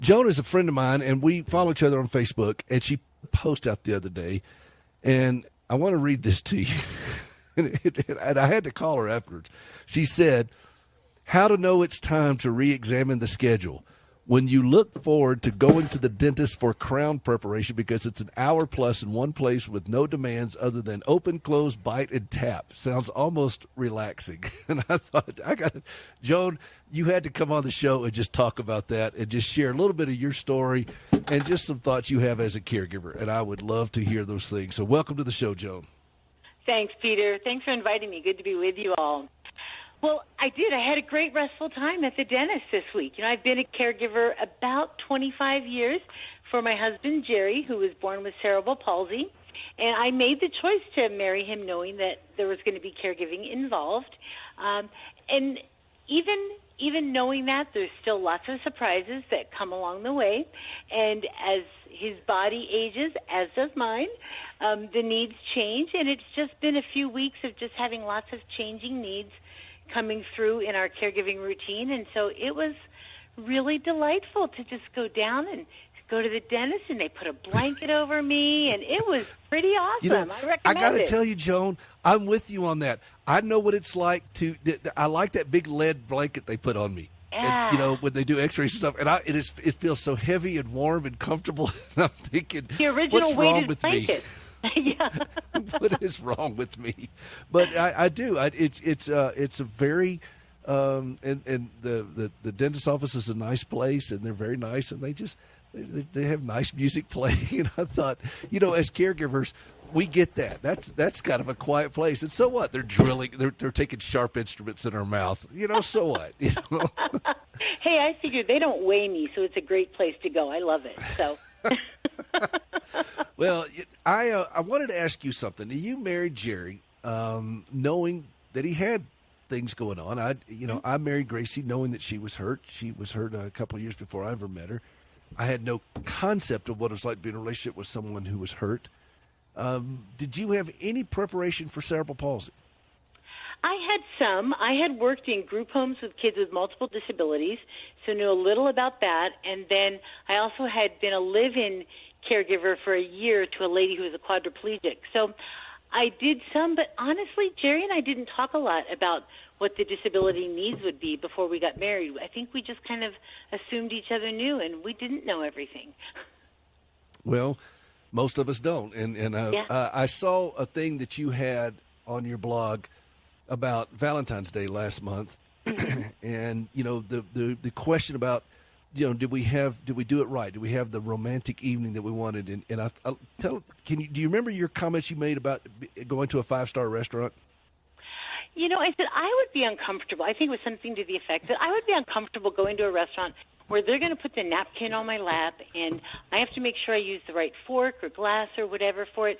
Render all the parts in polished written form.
Joan is a friend of mine, and we follow each other on Facebook, and she posted out the other day, and I want to read this to you. And I had to call her afterwards. She said, how to know it's time to re-examine the schedule. When you look forward to going to the dentist for crown preparation because it's an hour plus in one place with no demands other than open, close, bite, and tap. Sounds almost relaxing. And I thought, Joan, you had to come on the show and just talk about that and just share a little bit of your story and just some thoughts you have as a caregiver. And I would love to hear those things. So welcome to the show, Joan. Thanks, Peter. Thanks for inviting me. Good to be with you all. Well, I did. I had a great restful time at the dentist this week. I've been a caregiver about 25 years for my husband, Jerry, who was born with cerebral palsy. And I made the choice to marry him knowing that there was going to be caregiving involved. And even knowing that, there's still lots of surprises that come along the way. And as his body ages, as does mine, the needs change. And it's just been a few weeks of just having lots of changing needs coming through in our caregiving routine, and so it was really delightful to just go down and go to the dentist, and they put a blanket over me, and it was pretty awesome. I recommend it. I got to tell you, Joan, I'm with you on that. I know what it's like I like that big lead blanket they put on me. Yeah. And, when they do x-rays and stuff, and it feels so heavy and warm and comfortable. And I'm thinking, the original what's wrong weighted with blanket. me? Yeah. What is wrong with me? But I do. It's a very and the dentist office is a nice place, and they're very nice, and they have nice music playing. And I thought, as caregivers, we get that. That's kind of a quiet place. And so what? They're drilling. They're taking sharp instruments in our mouth. So what? Hey, I figured they don't weigh me, so it's a great place to go. I love it. So. Well, I wanted to ask you something. You married Jerry, knowing that he had things going on. I married Gracie knowing that she was hurt. She was hurt a couple of years before I ever met her. I had no concept of what it was like to be in a relationship with someone who was hurt. Did you have any preparation for cerebral palsy? I had some. I had worked in group homes with kids with multiple disabilities, so knew a little about that. And then I also had been a live-in caregiver for a year to a lady who was a quadriplegic. So I did some, but honestly, Jerry and I didn't talk a lot about what the disability needs would be before we got married. I think we just kind of assumed each other knew, and we didn't know everything. Well, most of us don't. And I saw a thing that you had on your blog about Valentine's Day last month, and the question about did we do it right? Did we have the romantic evening that we wanted? And do you remember your comments you made about going to a 5-star restaurant? I said I would be uncomfortable. I think it was something to the effect that I would be uncomfortable going to a restaurant where they're going to put the napkin on my lap, and I have to make sure I use the right fork or glass or whatever for it.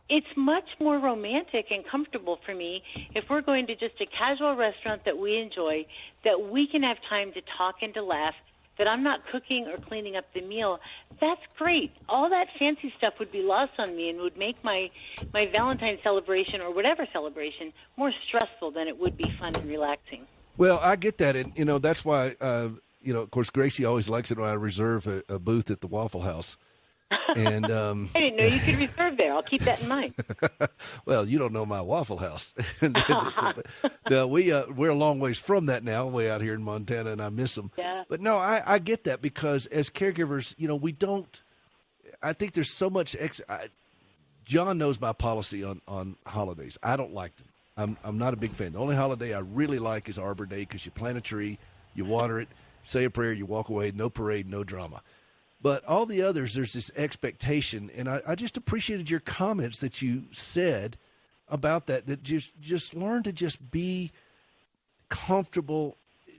It's much more romantic and comfortable for me if we're going to just a casual restaurant that we enjoy, that we can have time to talk and to laugh, that I'm not cooking or cleaning up the meal. That's great. All that fancy stuff would be lost on me and would make my Valentine's celebration or whatever celebration more stressful than it would be fun and relaxing. Well, I get that. And, that's why, of course, Gracie always likes it when I reserve a booth at the Waffle House. And I didn't know you could reserve there. I'll keep that in mind. Well, you don't know my Waffle House. No, we're a long ways from that now, way out here in Montana, and I miss them. Yeah. But no, I get that because as caregivers, we don't. I think there's so much. John knows my policy on holidays. I don't like them. I'm not a big fan. The only holiday I really like is Arbor Day because you plant a tree, you water it, say a prayer, you walk away. No parade, no drama. But all the others, there's this expectation, and I just appreciated your comments that you said about that just learn to just be comfortable.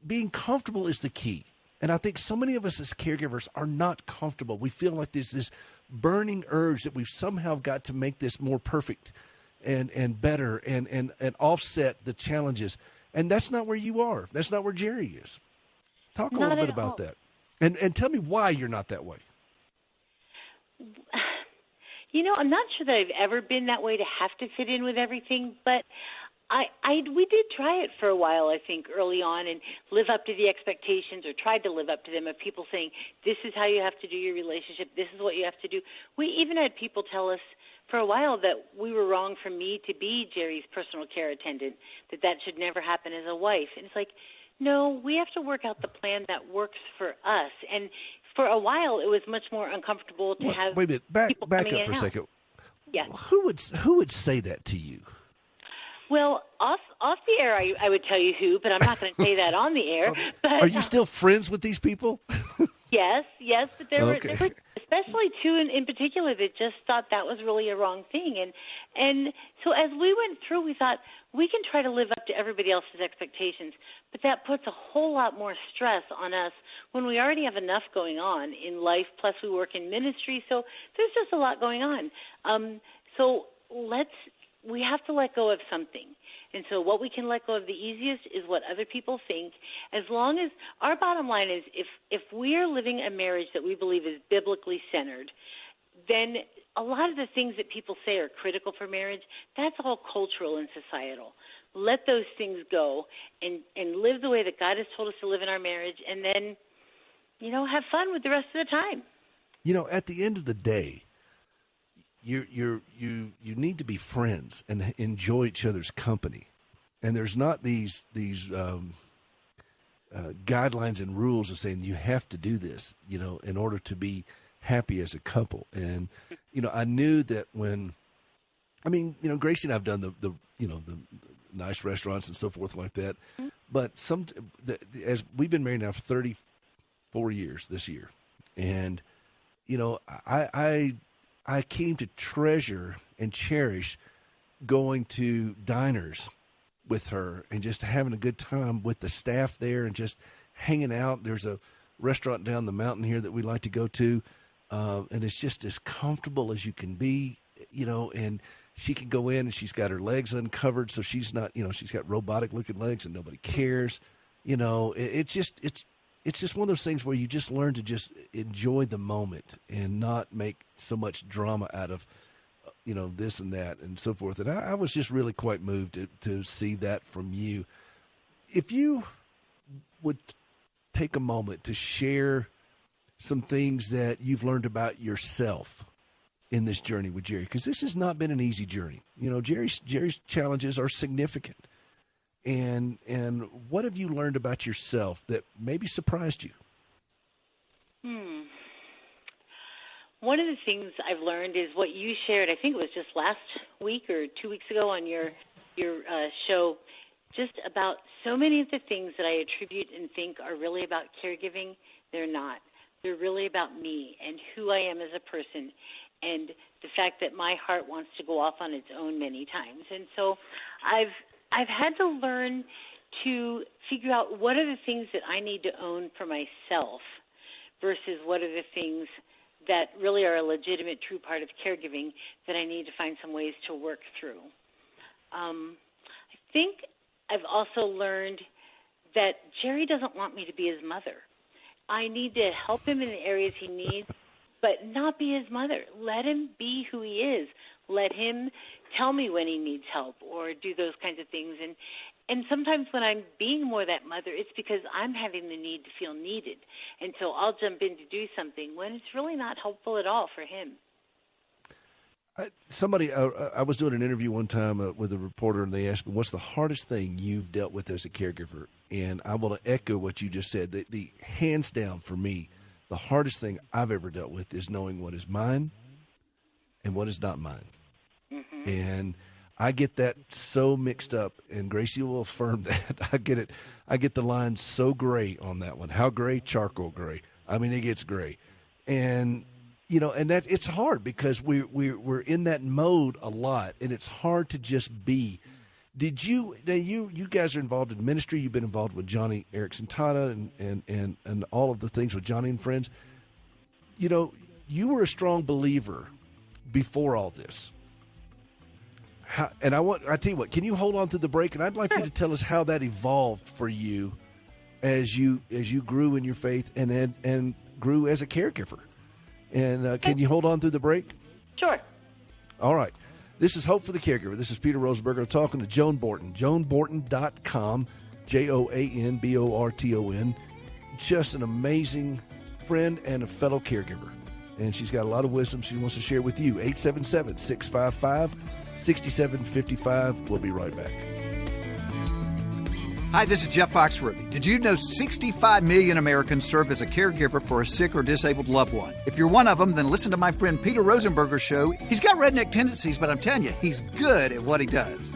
Being comfortable is the key. And I think so many of us as caregivers are not comfortable. We feel like there's this burning urge that we've somehow got to make this more perfect and better and offset the challenges. And that's not where you are. That's not where Jerry is. Talk a little bit about that. And tell me why you're not that way. I'm not sure that I've ever been that way to have to fit in with everything, but We did try it for a while, I think, early on, and live up to the expectations, or tried to live up to them, of people saying, this is how you have to do your relationship, this is what you have to do. We even had people tell us for a while that we were wrong for me to be Jerry's personal care attendant, that should never happen as a wife. And it's like, no, we have to work out the plan that works for us. And for a while, it was much more uncomfortable to have. Wait a minute, back up for a second. Yeah. Who would say that to you? Well, off the air, I would tell you who, but I'm not going to say that on the air. But are you still friends with these people? Yes, but there were especially two in particular that just thought that was really a wrong thing. And so as we went through, we thought we can try to live up to everybody else's expectations, but that puts a whole lot more stress on us when we already have enough going on in life, plus we work in ministry, so there's just a lot going on. So we have to let go of something. And so what we can let go of the easiest is what other people think. As long as our bottom line is if we are living a marriage that we believe is biblically centered, then a lot of the things that people say are critical for marriage, that's all cultural and societal. Let those things go and live the way that God has told us to live in our marriage, and then, have fun with the rest of the time. At the end of the day, you need to be friends and enjoy each other's company, and there's not these guidelines and rules of saying you have to do this, in order to be happy as a couple. And I knew that Gracie and I've done the nice restaurants and so forth like that, but as we've been married now for 34 years this year, and I came to treasure and cherish going to diners with her and just having a good time with the staff there and just hanging out. There's a restaurant down the mountain here that we like to go to, and it's just as comfortable as you can be, and she can go in and she's got her legs uncovered, so she's not, she's got robotic-looking legs and nobody cares. It's just one of those things where you just learn to just enjoy the moment and not make so much drama out of, this and that and so forth. And I was just really quite moved to see that from you. If you would take a moment to share some things that you've learned about yourself in this journey with Jerry, because this has not been an easy journey. Jerry's challenges are significant. And what have you learned about yourself that maybe surprised you? One of the things I've learned is what you shared, I think it was just last week or 2 weeks ago on your show, just about so many of the things that I attribute and think are really about caregiving. They're not. They're really about me and who I am as a person, and the fact that my heart wants to go off on its own many times. And so I've had to learn to figure out what are the things that I need to own for myself versus what are the things that really are a legitimate, true part of caregiving that I need to find some ways to work through. I think I've also learned that Jerry doesn't want me to be his mother. I need to help him in the areas he needs, but not be his mother. Let him be who he is. Let him tell me when he needs help or do those kinds of things. And sometimes when I'm being more that mother, it's because I'm having the need to feel needed. And so I'll jump in to do something when it's really not helpful at all for him. I was doing an interview one time with a reporter, and they asked me, what's the hardest thing you've dealt with as a caregiver? And I want to echo what you just said. The hands down for me, the hardest thing I've ever dealt with is knowing what is mine and what is not mine. Mm-hmm. And I get that so mixed up, and Gracie will affirm that. I get the line so gray on that one. How gray? Charcoal gray. I mean, it gets gray. And, and that it's hard because we're in that mode a lot, and it's hard to just be. You guys are involved in ministry. You've been involved with Johnny Erickson Tata and all of the things with Johnny and Friends. You were a strong believer before all this. I tell you what, can you hold on to the break? And I'd like you to tell us how that evolved for you as you grew in your faith and grew as a caregiver. And can you hold on through the break? Sure. All right. This is Hope for the Caregiver. This is Peter Rosenberger talking to Joan Borton. JoanBorton.com, JoanBorton. Just an amazing friend and a fellow caregiver. And she's got a lot of wisdom she wants to share with you. 877-655-6755. We'll be right back. Hi, this is Jeff Foxworthy. Did you know 65 million Americans serve as a caregiver for a sick or disabled loved one? If you're one of them, then listen to my friend Peter Rosenberger's show. He's got redneck tendencies, but I'm telling you, he's good at what he does.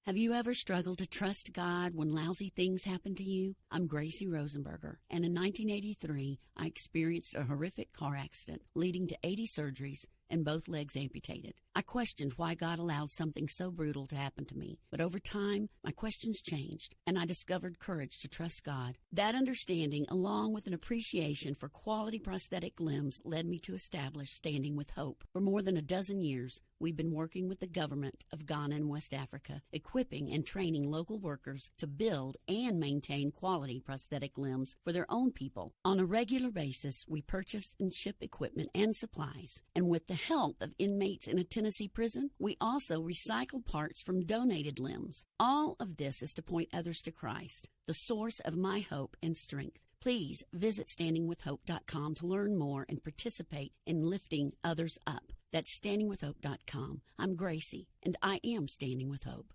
Have you ever struggled to trust God when lousy things happen to you? I'm Gracie Rosenberger, and in 1983, I experienced a horrific car accident leading to 80 surgeries and both legs amputated. I questioned why God allowed something so brutal to happen to me, but over time, my questions changed, and I discovered courage to trust God. That understanding, along with an appreciation for quality prosthetic limbs, led me to establish Standing with Hope. For more than a dozen years, we've been working with the government of Ghana and West Africa, equipping and training local workers to build and maintain quality prosthetic limbs for their own people. On a regular basis, we purchase and ship equipment and supplies, and with the help of inmates in a Tennessee prison, we also recycle parts from donated limbs. All of this is to point others to Christ, the source of my hope and strength. Please visit standingwithhope.com to learn more and participate in lifting others up. That's standingwithhope.com. I'm Gracie, and I am Standing with Hope.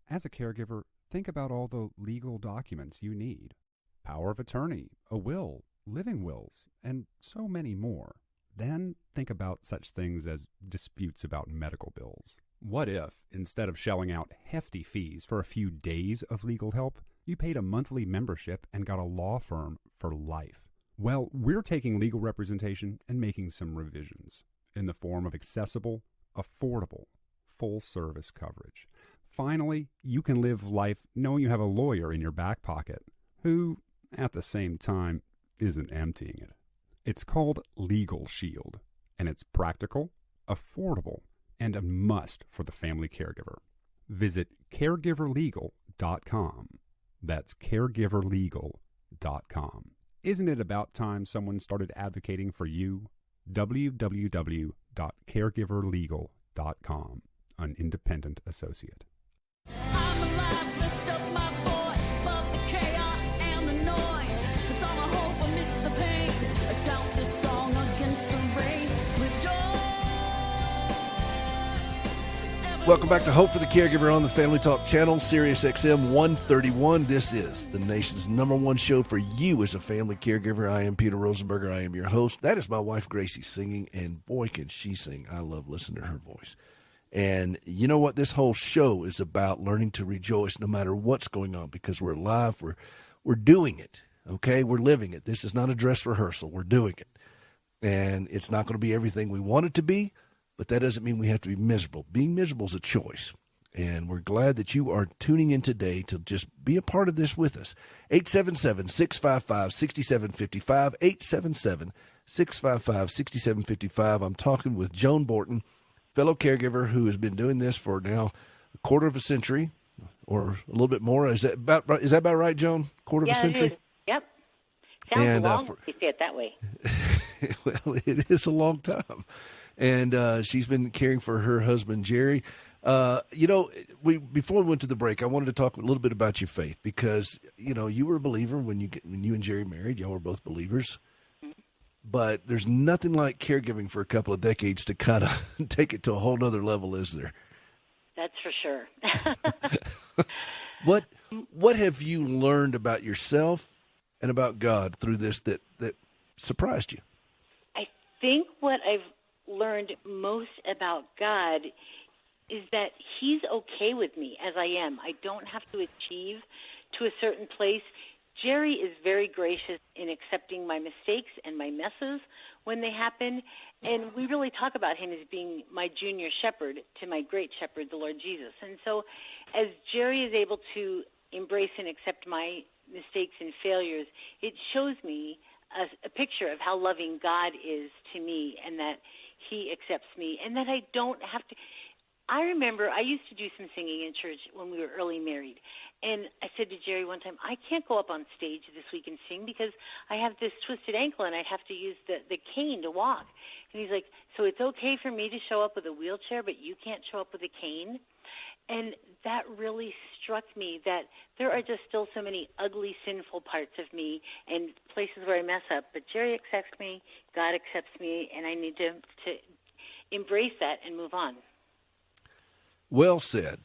As a caregiver, think about all the legal documents you need. Power of attorney, a will, living wills, and so many more. Then think about such things as disputes about medical bills. What if, instead of shelling out hefty fees for a few days of legal help, you paid a monthly membership and got a law firm for life? Well, we're taking legal representation and making some revisions in the form of accessible, affordable, full-service coverage. Finally, you can live life knowing you have a lawyer in your back pocket who, at the same time, isn't emptying it. It's called Legal Shield, and it's practical, affordable, and a must for the family caregiver. Visit caregiverlegal.com. That's caregiverlegal.com. Isn't it about time someone started advocating for you? www.caregiverlegal.com, an independent associate. I'm alive, lift up my voice above the chaos and the noise. 'Cause all my hope amidst the pain, I shout this song against the rain. Rejoice. Welcome back to Hope for the Caregiver on the Family Talk channel, Sirius XM 131. This is the nation's #1 show for you as a family caregiver. I am Peter Rosenberger. I am your host. That is my wife, Gracie, singing, and boy, can she sing. I love listening to her voice. And you know what? This whole show is about learning to rejoice no matter what's going on, because we're alive. We're doing it, okay? We're living it. This is not a dress rehearsal. We're doing it. And it's not going to be everything we want it to be, but that doesn't mean we have to be miserable. Being miserable is a choice. And we're glad that you are tuning in today to just be a part of this with us. 877-655-6755, 877-655-6755. I'm talking with Joan Borton, fellow caregiver who has been doing this for now a quarter of a century or a little bit more. Is that about right, Joan? Quarter of a century? It is. Yep. Sounds long if you say it that way. Well, it is a long time. And she's been caring for her husband, Jerry. Before we went to the break, I wanted to talk a little bit about your faith because, you were a believer when you and Jerry married. Y'all were both believers. But there's nothing like caregiving for a couple of decades to kind of take it to a whole nother level, is there? That's for sure. What have you learned about yourself and about God through this that surprised you? I think what I've learned most about God is that he's okay with me as I am. I don't have to achieve to a certain place. Jerry is very gracious in accepting my mistakes and my messes when they happen, and we really talk about him as being my junior shepherd to my great shepherd, the Lord Jesus. And so as Jerry is able to embrace and accept my mistakes and failures, it shows me a picture of how loving God is to me and that he accepts me and that I don't have to. I remember I used to do some singing in church when we were early married, And I said to Jerry one time, I can't go up on stage this week and sing because I have this twisted ankle and I'd have to use the cane to walk. And he's like, so it's okay for me to show up with a wheelchair, but you can't show up with a cane? And that really struck me, that there are just still so many ugly, sinful parts of me and places where I mess up. But Jerry accepts me, God accepts me, and I need to embrace that and move on. Well said.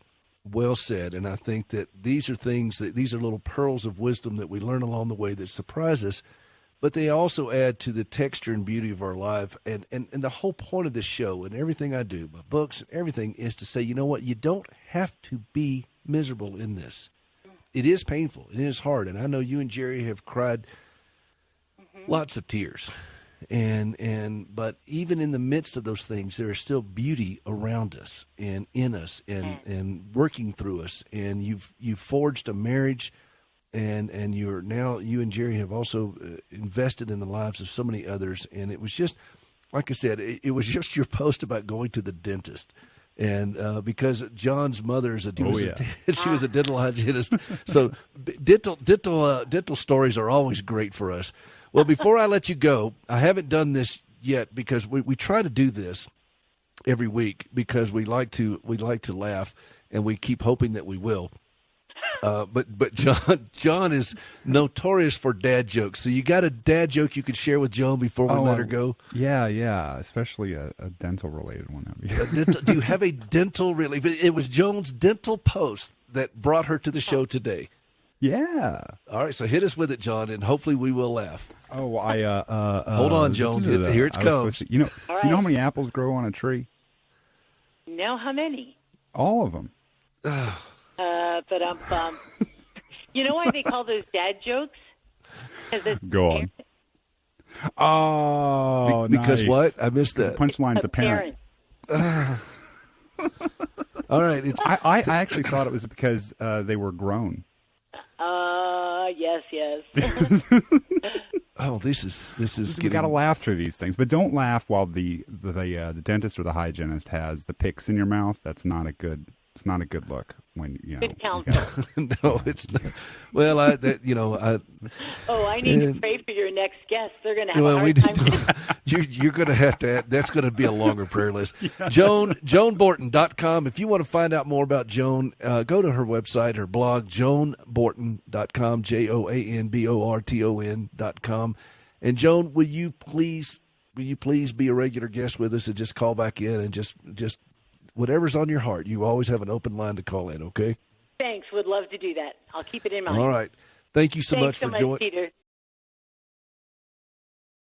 Well said. And I think that these are little pearls of wisdom that we learn along the way that surprise us, but they also add to the texture and beauty of our life. And the whole point of this show and everything I do, my books and everything, is to say, you know what? You don't have to be miserable in this. It is painful. It is hard. And I know you and Jerry have cried lots of tears. But even in the midst of those things, there is still beauty around us and in us and working through us. And you've forged a marriage, and you and Jerry have also invested in the lives of so many others. And it was just, like I said, it was just your post about going to the dentist. And because John's mother is she was a dental hygienist, so dental stories are always great for us. Well, before I let you go, I haven't done this yet because we try to do this every week because we like to laugh, and we keep hoping that we will. But John is notorious for dad jokes. So you got a dad joke you could share with Joan before we let her go? Yeah, especially a dental related one. Do you have a dental related? It was Joan's dental post that brought her to the show today. Yeah. All right, so hit us with it, John, and hopefully we will laugh. Oh, hold on, Joan. Here it comes. You know how many apples grow on a tree? No, how many? All of them. But you know why they call those dad jokes? Go on. Oh, because nice. What? I missed that. The punchline's apparent. All right. I actually thought it was because they were grown. Yes. Oh, this is. You got to laugh through these things, but don't laugh while the dentist or the hygienist has the picks in your mouth. That's not a good. It's not a good look when Good counsel. No, it's not. Well, I need to pray for your next guest. They're going to have a hard time. You're going to have to. That's going to be a longer prayer list. Yes. JoanBorton.com. If you want to find out more about Joan, go to her website, her blog, JoanBorton.com. JoanBorton.com. And Joan, will you please be a regular guest with us and just call back in and just whatever's on your heart. You always have an open line to call in, okay? Thanks. Would love to do that. I'll keep it in mind. All right. Thank you so much for joining. Peter.